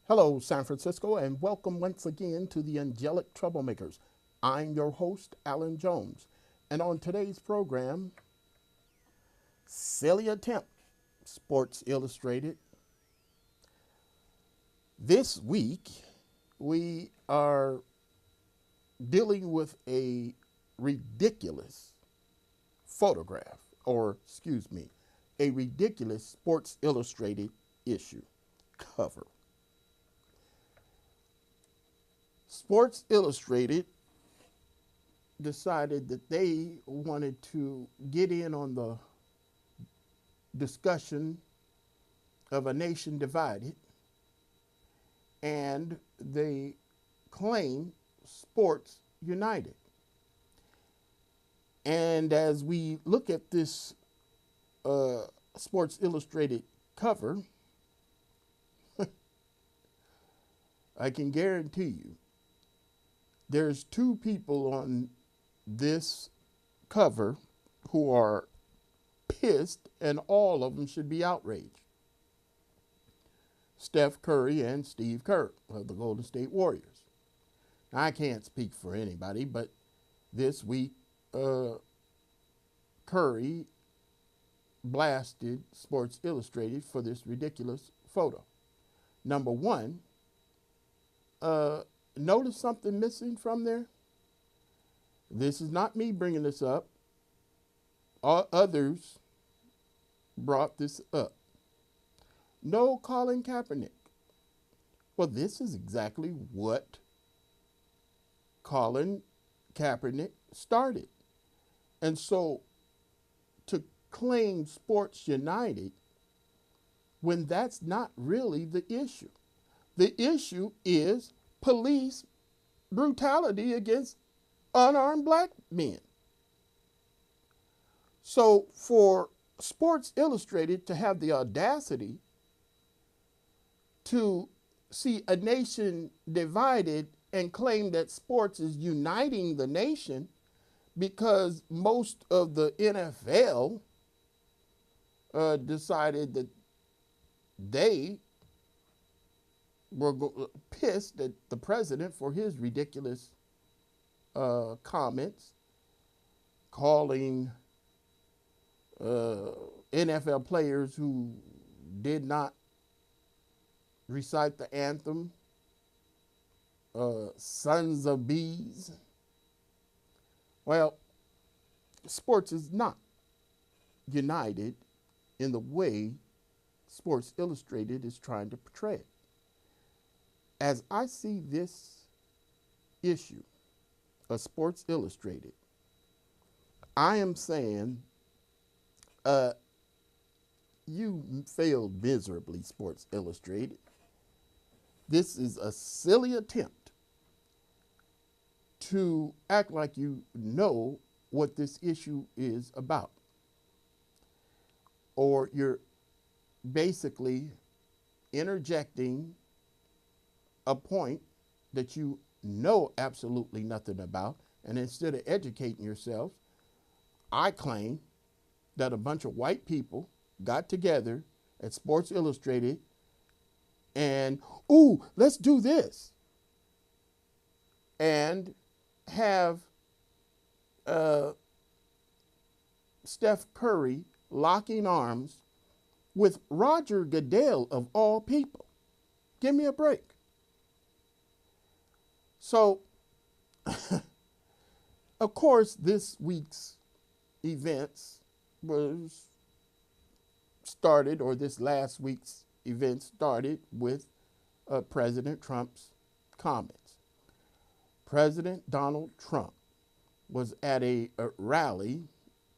Hello, San Francisco, and welcome once again to the Angelic Troublemakers. I'm your host, Alan Jones, and on today's program, Silly Attempt, Sports Illustrated. This week, we are dealing with a ridiculous photograph, or excuse me, a ridiculous Sports Illustrated issue cover. Sports Illustrated decided that they wanted to get in on the discussion of a nation divided, and they claim sports united. And as we look at this Sports Illustrated cover, I can guarantee you there's two people on this cover who are pissed, and all of them should be outraged. Steph Curry and Steve Kerr of the Golden State Warriors. Now, I can't speak for anybody, but this week, Curry blasted Sports Illustrated for this ridiculous photo. Number one, notice something missing from there? This is not me bringing this up. Others brought this up. No Colin Kaepernick. Well, this is exactly what Colin Kaepernick started. And so to claim sports united when that's not really the issue. The issue is police brutality against unarmed black men. So for Sports Illustrated to have the audacity to see a nation divided and claim that sports is uniting the nation because most of the NFL decided that they were pissed at the president for his ridiculous comments, calling NFL players who did not recite the anthem sons of bees. Well, sports is not united in the way Sports Illustrated is trying to portray it. As I see this issue of Sports Illustrated, I am saying you failed miserably, Sports Illustrated. This is a silly attempt to act like you know what this issue is about. Or you're basically interjecting a point that you know absolutely nothing about, and instead of educating yourself, I claim that a bunch of white people got together at Sports Illustrated and, ooh, let's do this, and have Steph Curry locking arms with Roger Goodell of all people. Give me a break. So, of course, this week's events was started, or this last week's event started with President Trump's comments. President Donald Trump was at a rally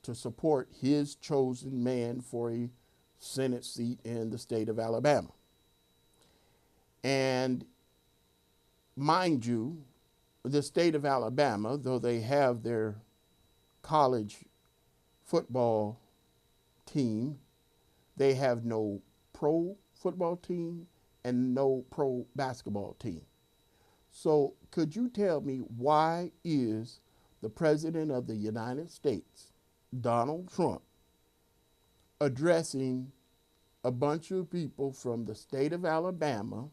to support his chosen man for a Senate seat in the state of Alabama. And mind you, the state of Alabama, though they have their college football team, they have no pro football team and no pro basketball team. So could you tell me, why is the President of the United States, Donald Trump, addressing a bunch of people from the state of Alabama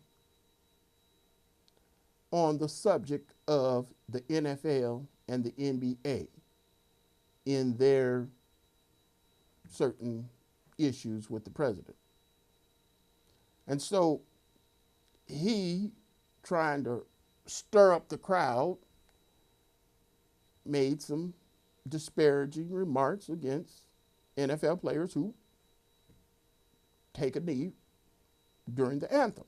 on the subject of the NFL and the NBA in their certain issues with the president. And so he, trying to stir up the crowd, made some disparaging remarks against NFL players who take a knee during the anthem,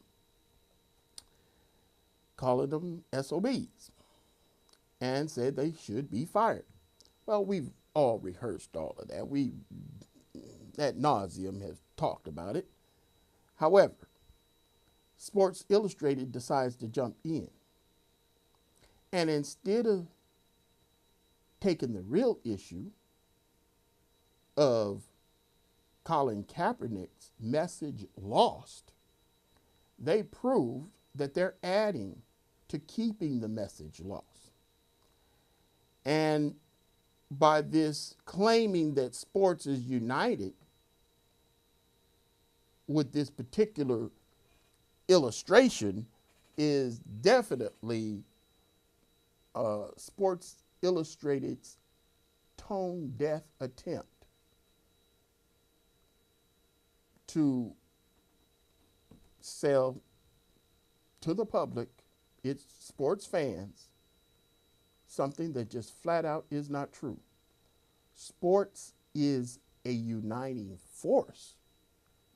calling them SOBs, and said they should be fired. Well, we've all rehearsed all of that. We, ad nauseum, have talked about it. However, Sports Illustrated decides to jump in. And instead of taking the real issue of Colin Kaepernick's message lost, they proved that they're adding to keeping the message lost. And by this claiming that sports is united with this particular illustration is definitely Sports Illustrated's tone deaf attempt to sell to the public, its sports fans, something that just flat out is not true. Sports is a uniting force,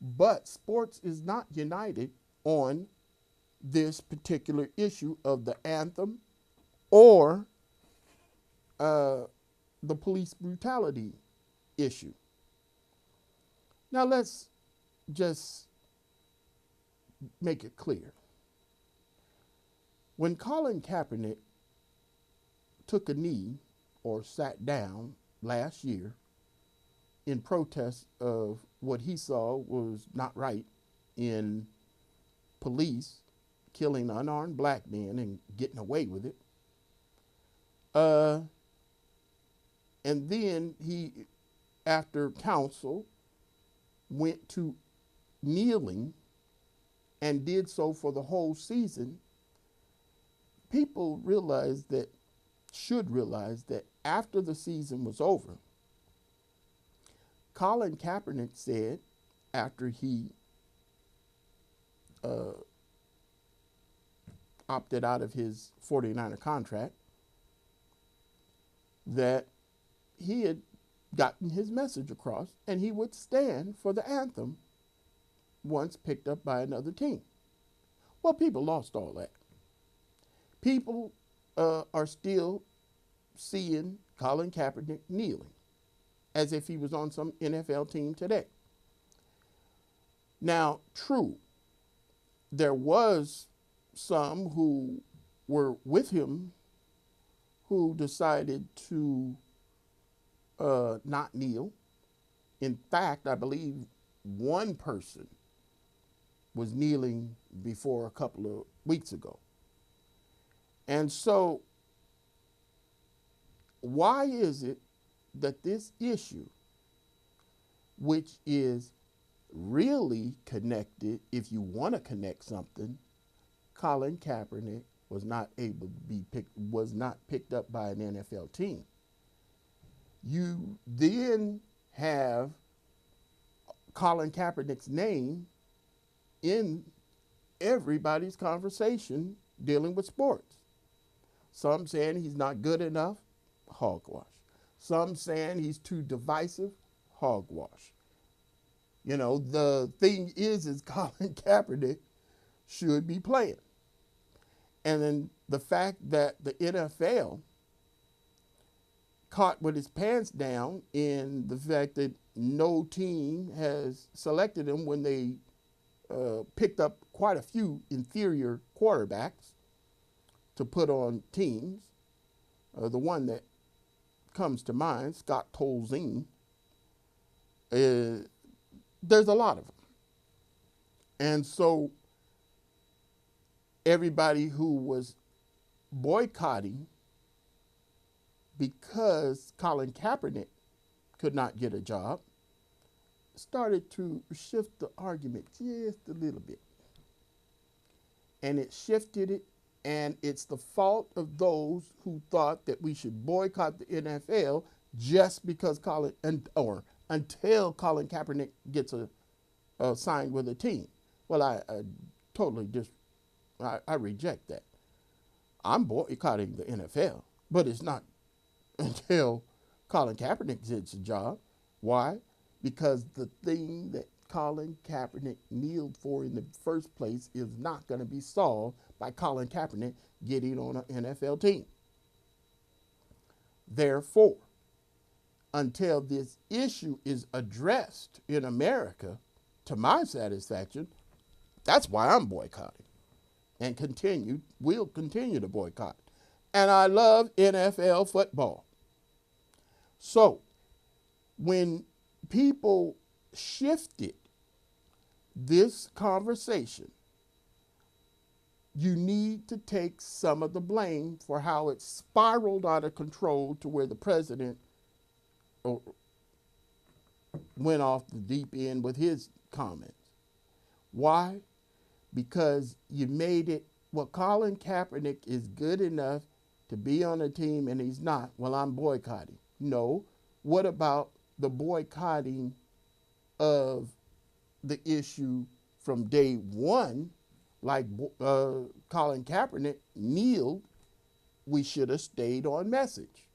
but sports is not united on this particular issue of the anthem or the police brutality issue. Now let's just make it clear. When Colin Kaepernick took a knee or sat down last year in protest of what he saw was not right in police killing unarmed black men and getting away with it, and then he, after counsel, went to kneeling and did so for the whole season. People should realize that after the season was over, Colin Kaepernick said, after he opted out of his 49er contract, that he had gotten his message across and he would stand for the anthem once picked up by another team. Well, people lost all that. People are still seeing Colin Kaepernick kneeling as if he was on some NFL team today. Now, true, there was some who were with him who decided to not kneel. In fact, I believe one person was kneeling before a couple of weeks ago. And so, why is it that this issue, which is really connected, if you want to connect something, Colin Kaepernick was not picked up by an NFL team? You then have Colin Kaepernick's name in everybody's conversation dealing with sports. Some saying he's not good enough, hogwash. Some saying he's too divisive, hogwash. You know, the thing is Colin Kaepernick should be playing. And then the fact that the NFL caught with his pants down in the fact that no team has selected him when they picked up quite a few inferior quarterbacks to put on teams. The one that comes to mind, Scott Tolzien, there's a lot of them. And so everybody who was boycotting because Colin Kaepernick could not get a job started to shift the argument just a little bit. And it shifted it And it's the fault of those who thought that we should boycott the NFL just because or until Colin Kaepernick gets signed with a team. Well, I totally I reject that. I'm boycotting the NFL, but it's not until Colin Kaepernick gets a job. Why? Because the thing that Colin Kaepernick kneeled for in the first place is not going to be solved by Colin Kaepernick getting on an NFL team. Therefore, until this issue is addressed in America, to my satisfaction, that's why I'm boycotting and will continue to boycott. And I love NFL football. So when people shifted this conversation, you need to take some of the blame for how it spiraled out of control to where the president went off the deep end with his comments. Why? Because you made it, well, Colin Kaepernick is good enough to be on a team and he's not. Well, I'm boycotting. No. What about the boycotting of the issue from day one? Like Colin Kaepernick kneeled, we should have stayed on message.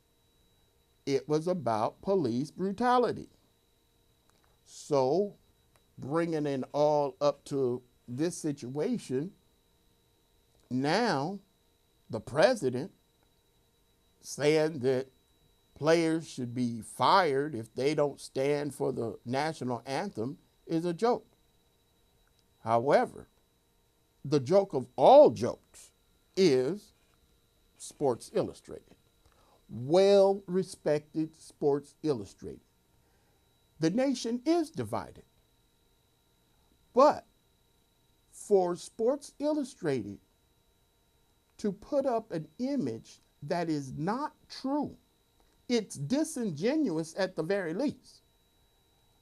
It was about police brutality. So bringing it all up to this situation, now the president saying that players should be fired if they don't stand for the national anthem is a joke. However, the joke of all jokes is Sports Illustrated. Well-respected Sports Illustrated. The nation is divided. But for Sports Illustrated to put up an image that is not true, it's disingenuous at the very least.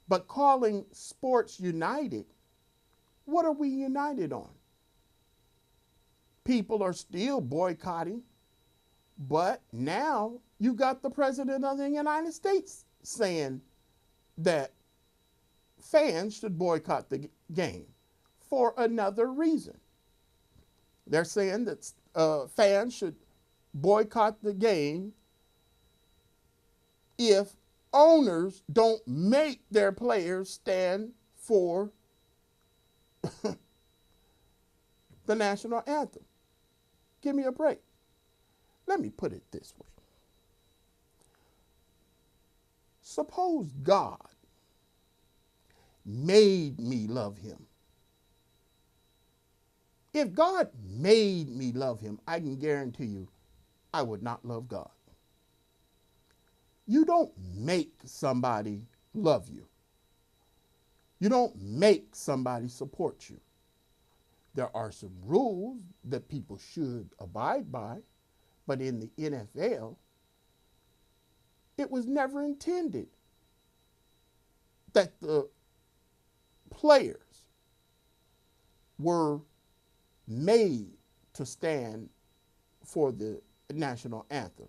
But calling Sports United, what are we united on? People are still boycotting, but now you got the President of the United States saying that fans should boycott the game for another reason. They're saying that fans should boycott the game if owners don't make their players stand for the national anthem. Give me a break. Let me put it this way. Suppose God made me love him. If God made me love him, I can guarantee you I would not love God. You don't make somebody love you. You don't make somebody support you. There are some rules that people should abide by, but in the NFL, it was never intended that the players were made to stand for the national anthem.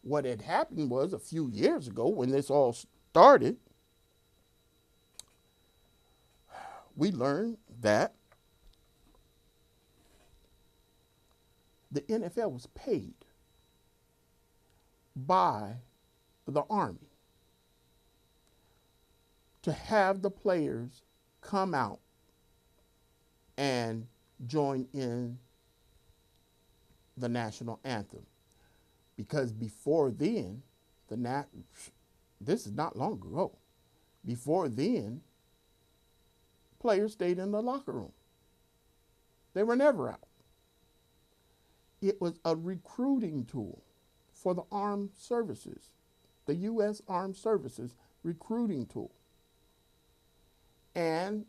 What had happened was a few years ago when this all started, we learned that the NFL was paid by the Army to have the players come out and join in the national anthem. Because before then, this is not long ago, before then, players stayed in the locker room. They were never out. It was a recruiting tool for the armed services, the U.S. Armed Services recruiting tool. And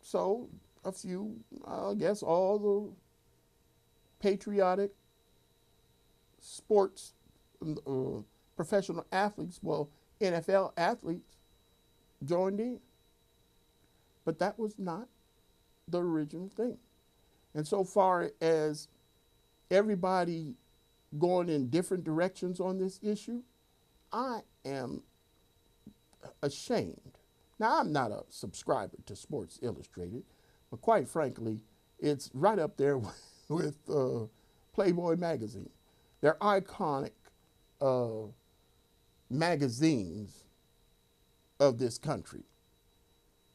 so a few, I guess all the patriotic sports, professional athletes, well, NFL athletes joined in. But that was not the original thing. And so far as everybody going in different directions on this issue, I am ashamed. Now, I'm not a subscriber to Sports Illustrated, but quite frankly, it's right up there with Playboy magazine. They're iconic uh, magazines of this country,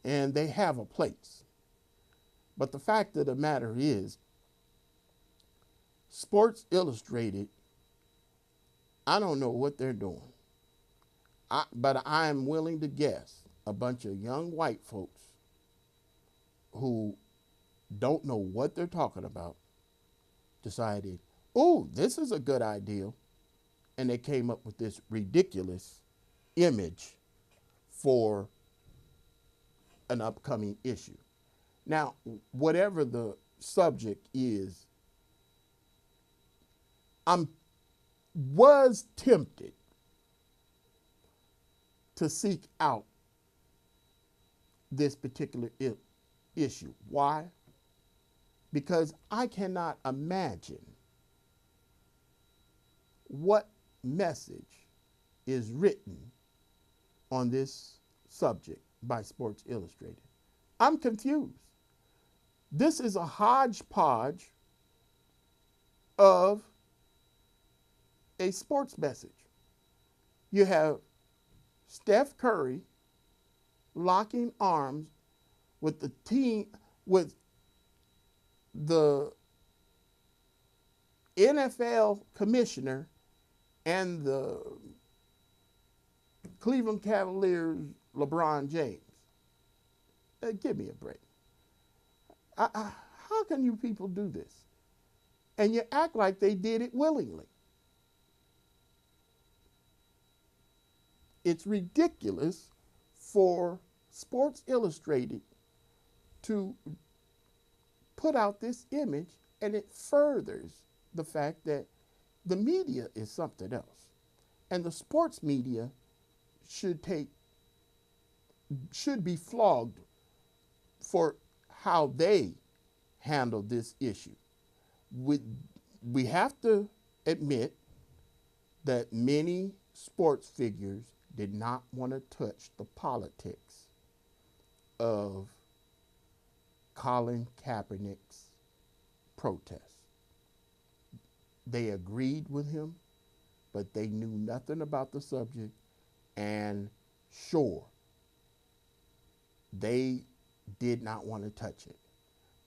and they have a place. But the fact of the matter is, Sports Illustrated, I don't know what they're doing. But I'm willing to guess a bunch of young white folks who don't know what they're talking about decided, oh, this is a good idea. And they came up with this ridiculous image for an upcoming issue. Now, whatever the subject is, I was tempted to seek out this particular issue. Why? Because I cannot imagine what message is written on this subject by Sports Illustrated. I'm confused. This is a hodgepodge of a sports message. You have Steph Curry locking arms with the team, with the NFL commissioner and the Cleveland Cavaliers LeBron James. Give me a break. How can you people do this? And you act like they did it willingly. It's ridiculous for Sports Illustrated to put out this image, and it furthers the fact that the media is something else. And the sports media should be flogged for how they handle this issue. We have to admit that many sports figures did not want to touch the politics of Colin Kaepernick's protest. They agreed with him, but they knew nothing about the subject, and sure, they did not want to touch it.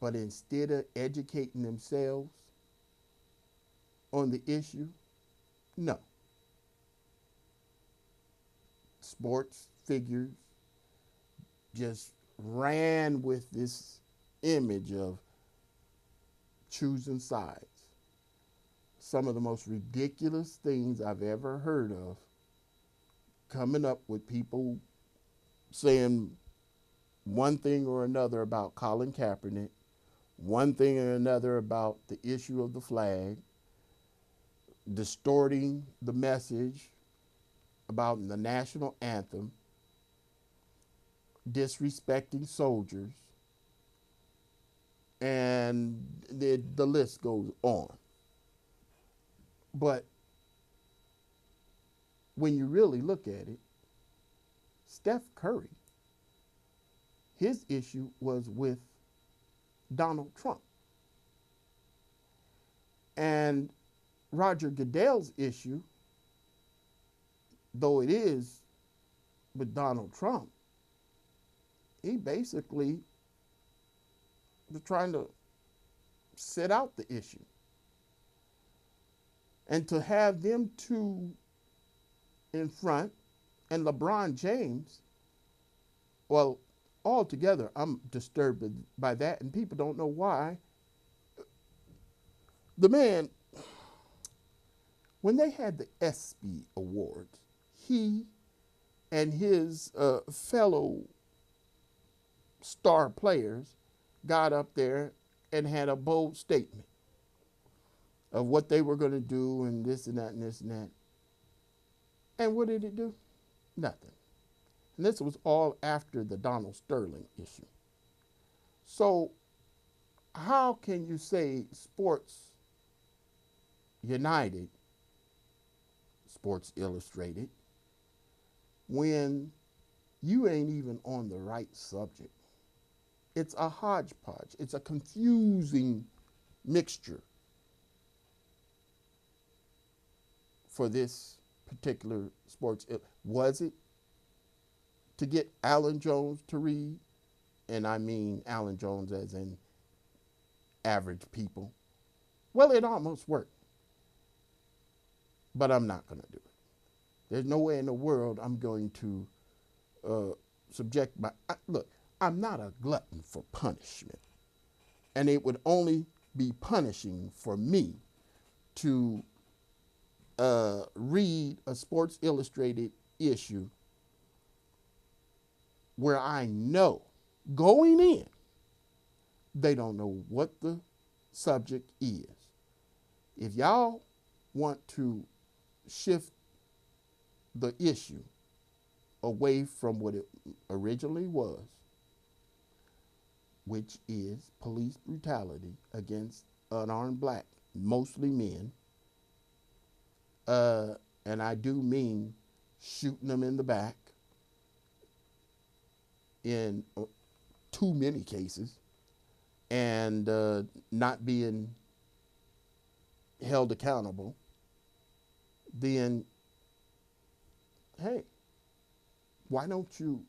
But instead of educating themselves on the issue, no. Sports figures just ran with this image of choosing sides. Some of the most ridiculous things I've ever heard of, coming up with people saying one thing or another about Colin Kaepernick, one thing or another about the issue of the flag, distorting the message about the national anthem, disrespecting soldiers, and the list goes on. But when you really look at it, Steph Curry, his issue was with Donald Trump. And Roger Goodell's issue, though it is with Donald Trump, he basically was trying to sit out the issue. And to have them two in front, and LeBron James, well, altogether, I'm disturbed by that, and people don't know why. The man, when they had the ESPY Awards, he and his fellow star players got up there and had a bold statement of what they were going to do and this and that and this and that. And what did it do? Nothing. And this was all after the Donald Sterling issue. So how can you say Sports United, Sports Illustrated, when you ain't even on the right subject? It's a hodgepodge. It's a confusing mixture for this particular sports. Was it to get Alan Jones to read? And I mean Alan Jones as in average people. Well, it almost worked. But I'm not going to do it. There's no way in the world I'm going to subject my. Look, I'm not a glutton for punishment. And it would only be punishing for me to read a Sports Illustrated issue where I know going in they don't know what the subject is. If y'all want to shift the issue away from what it originally was, which is police brutality against unarmed black, mostly men, and I do mean shooting them in the back in too many cases, and not being held accountable, then, hey, why don't you,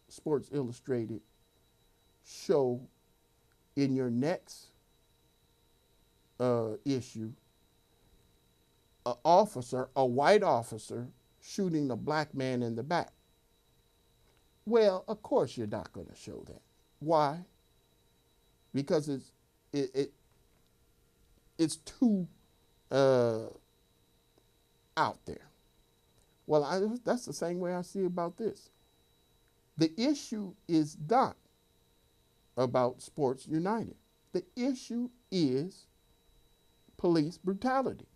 Sports Illustrated, show in your next issue an officer, a white officer, shooting a black man in the back? Well, of course you're not going to show that. Why? Because it's too out there. Well, that's the same way I see about this. The issue is not about Sports United. The issue is police brutality.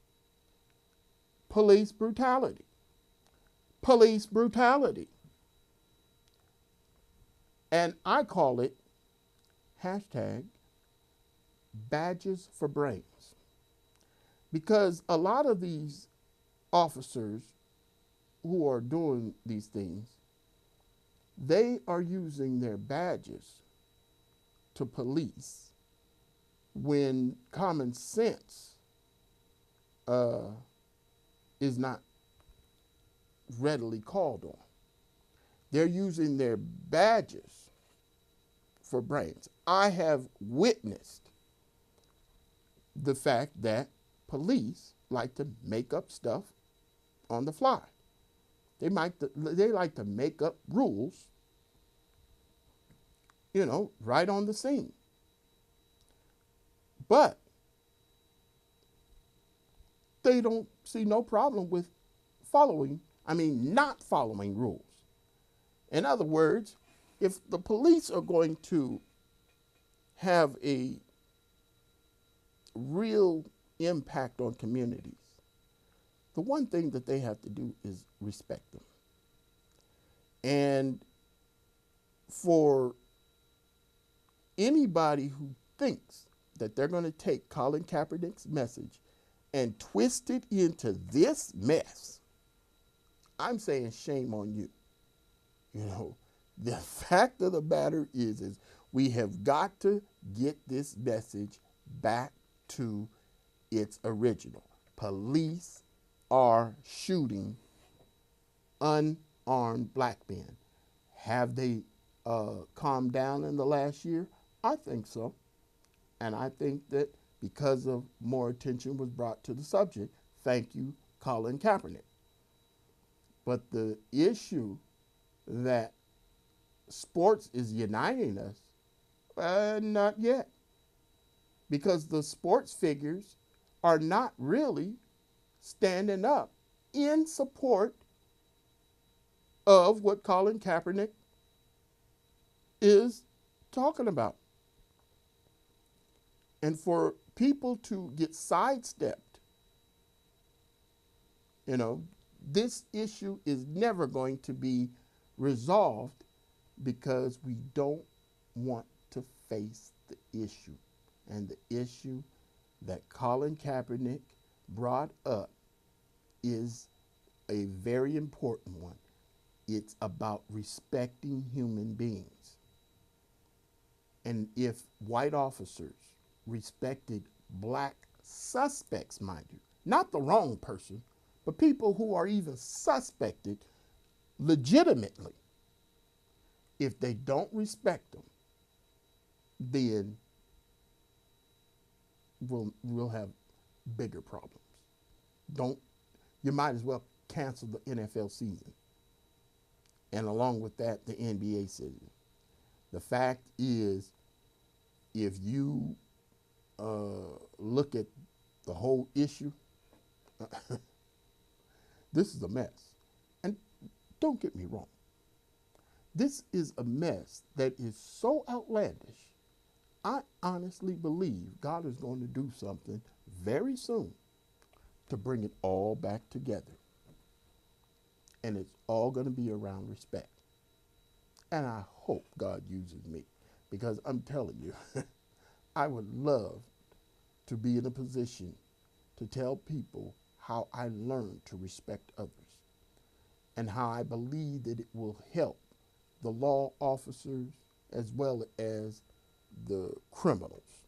Police brutality. Police brutality. And I call it hashtag badges for brains. Because a lot of these officers who are doing these things, they are using their badges to police when common sense is not readily called on. They're using their badges for brains. I have witnessed the fact that police like to make up stuff on the fly. They like to make up rules, right on the scene. But they don't see no problem with not following rules. In other words, if the police are going to have a real impact on communities, the one thing that they have to do is respect them. And for anybody who thinks that they're going to take Colin Kaepernick's message and twist it into this mess, I'm saying shame on you. The fact of the matter is we have got to get this message back to its original. Police are shooting unarmed black men. Have they calmed down in the last year? I think so. And I think that because of more attention was brought to the subject, thank you, Colin Kaepernick. But the issue that sports is uniting us, not yet. Because the sports figures are not really standing up in support of what Colin Kaepernick is talking about. And for people to get sidestepped, this issue is never going to be resolved because we don't want to face the issue. And the issue that Colin Kaepernick brought up is a very important one. It's about respecting human beings. And if white officers respected black suspects, mind you, not the wrong person, but people who are even suspected legitimately, if they don't respect them, then we'll have bigger problems. Don't You might as well cancel the NFL season. And along with that, the NBA season. The fact is, if you look at the whole issue, this is a mess. And don't get me wrong, this is a mess that is so outlandish. I honestly believe God is going to do something very soon to bring it all back together. And it's all going to be around respect. And I hope God uses me, because I'm telling you, I would love to be in a position to tell people how I learned to respect others and how I believe that it will help the law officers as well as the criminals.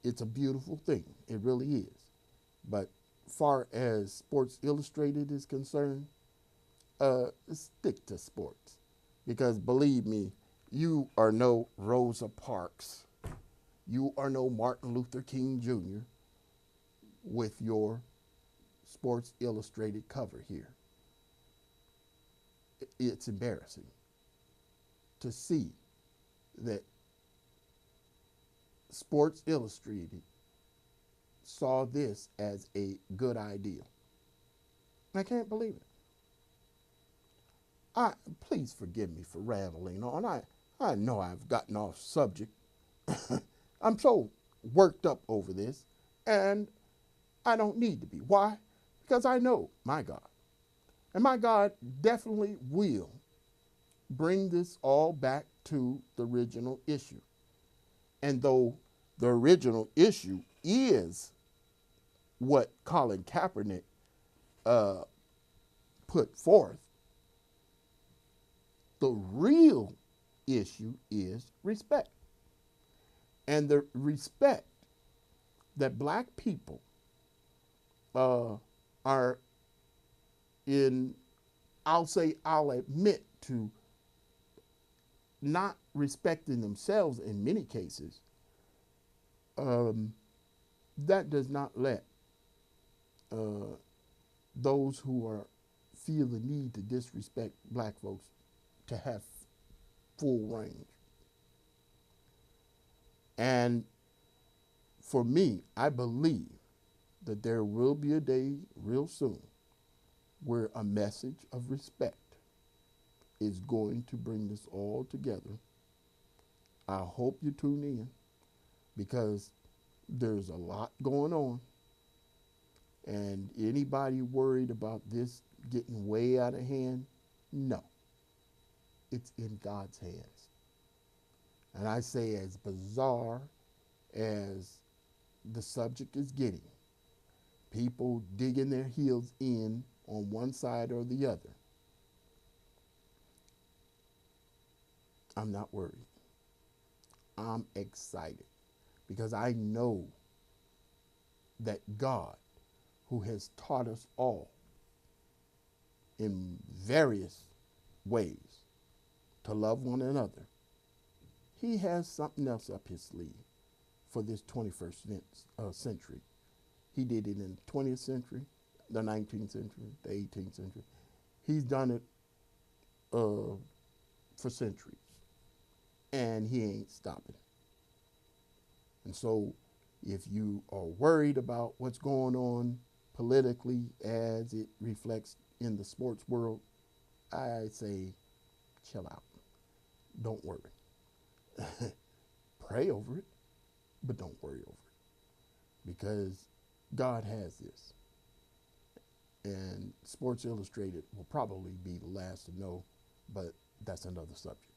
It's a beautiful thing. It really is. But far as Sports Illustrated is concerned, stick to sports. Because believe me, you are no Rosa Parks. You are no Martin Luther King Jr. with your Sports Illustrated cover here. It's embarrassing to see that Sports Illustrated saw this as a good idea. I can't believe it. Please forgive me for rambling on. I know I've gotten off subject. I'm so worked up over this, and I don't need to be. Why? Because I know my God. And my God definitely will bring this all back to the original issue. And though the original issue is what Colin Kaepernick put forth, the real issue is respect. And the respect that black people are in, I'll admit to not respecting themselves in many cases, that does not let those who feel the need to disrespect black folks to have full range. And for me, I believe that there will be a day real soon where a message of respect is going to bring this all together. I hope you tune in, because there's a lot going on. And anybody worried about this getting way out of hand, no. It's in God's hands. And I say, as bizarre as the subject is getting, people digging their heels in on one side or the other, I'm not worried. I'm excited, because I know that God, who has taught us all in various ways to love one another, he has something else up his sleeve for this 21st century. He did it in the 20th century, the 19th century, the 18th century. He's done it for centuries, and he ain't stopping. And so if you are worried about what's going on politically as it reflects in the sports world, I say chill out. Don't worry. Pray over it, but don't worry over it, because God has this. And Sports Illustrated will probably be the last to know, but that's another subject.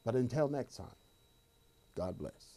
But until next time, God bless.